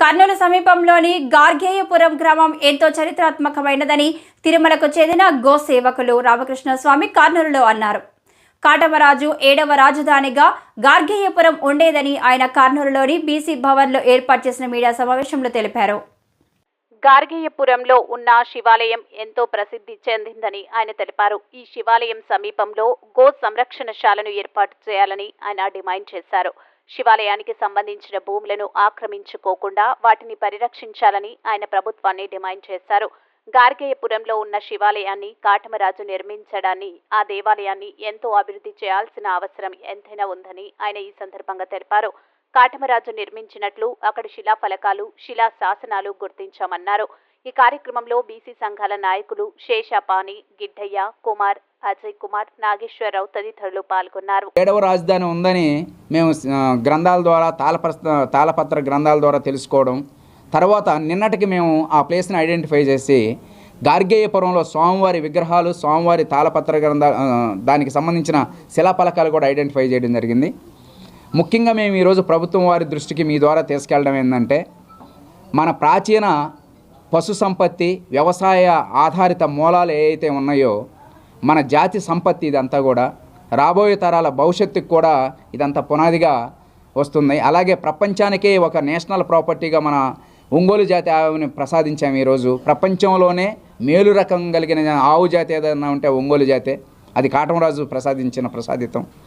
కర్నూలు సమీపంలోని గార్గేయపురం గ్రామం ఎంతో చరిత్రాత్మకమైనదని తిరుమలకు చెందిన గో సేవకులు రామకృష్ణ స్వామి కర్నూలులో అన్నారు. కాటమరాజు 7వ రాజధానిగా గార్గేయపురం ఉండేదని ఆయన కర్నూలులోని బీసీ భవన్లో ఏర్పాటు చేసిన మీడియా సమావేశంలో తెలిపారు. గార్గేయపురంలో ఉన్న శివాలయం ఎంతో ప్రసిద్ధి చెందిందని ఆయన తెలిపారు. ఈ శివాలయం సమీపంలో గో సంరక్షణశాలను ఏర్పాటు చేయాలని ఆయన డిమాండ్ చేశారు. శివాలయానికి సంబంధించిన భూములను ఆక్రమించుకోకుండా వాటిని పరిరక్షించాలని ఆయన ప్రభుత్వాన్ని డిమాండ్ చేశారు. గార్గేయపురంలో ఉన్న శివాలయాన్ని కాటమరాజు నిర్మించడాన్ని, ఆ దేవాలయాన్ని ఎంతో అభివృద్ధి చేయాల్సిన అవసరం ఎంతైనా ఉందని ఆయన ఈ సందర్భంగా తెలిపారు. కాటమరాజు నిర్మించినట్లు అక్కడి శిలాఫలకాలు, శిలా శాసనాలు గుర్తించామన్నారు. ఈ కార్యక్రమంలో బీసీ సంఘాల నాయకులు శేషాపాని, గిడ్డయ్య, కుమార్, అజయ్ కుమార్, నాగేశ్వరరావు తదితరులు పాల్గొన్నారు. 7వ రాజధాని ఉందని మేము గ్రంథాల ద్వారా తాళపత్ర గ్రంథాల ద్వారా తెలుసుకోవడం, తర్వాత నిన్నటికి మేము ఆ ప్లేస్ని ఐడెంటిఫై చేసి గార్గేయపురంలో స్వామివారి విగ్రహాలు, స్వామివారి తాళపత్ర దానికి సంబంధించిన శిలాఫలకాలు కూడా ఐడెంటిఫై చేయడం జరిగింది. ముఖ్యంగా మేము ఈరోజు ప్రభుత్వం వారి దృష్టికి మీ ద్వారా తీసుకెళ్ళడం ఏంటంటే, మన ప్రాచీన పశు సంపత్తి, వ్యవసాయ ఆధారిత మూలాలు ఏవైతే ఉన్నాయో మన జాతి సంపత్తి ఇదంతా కూడా రాబోయే తరాల భవిష్యత్తుకు కూడా ఇదంతా పునాదిగా వస్తుంది. అలాగే ప్రపంచానికే ఒక నేషనల్ ప్రాపర్టీగా మన ఒంగోలు జాతి ఆవుని ప్రసాదించాము. ఈరోజు ప్రపంచంలోనే మేలు రకం కలిగిన ఆవు జాతి ఏదైనా ఉంటే ఒంగోలు జాతే. అది కాటమరాజు ప్రసాదించిన ప్రసాదితం.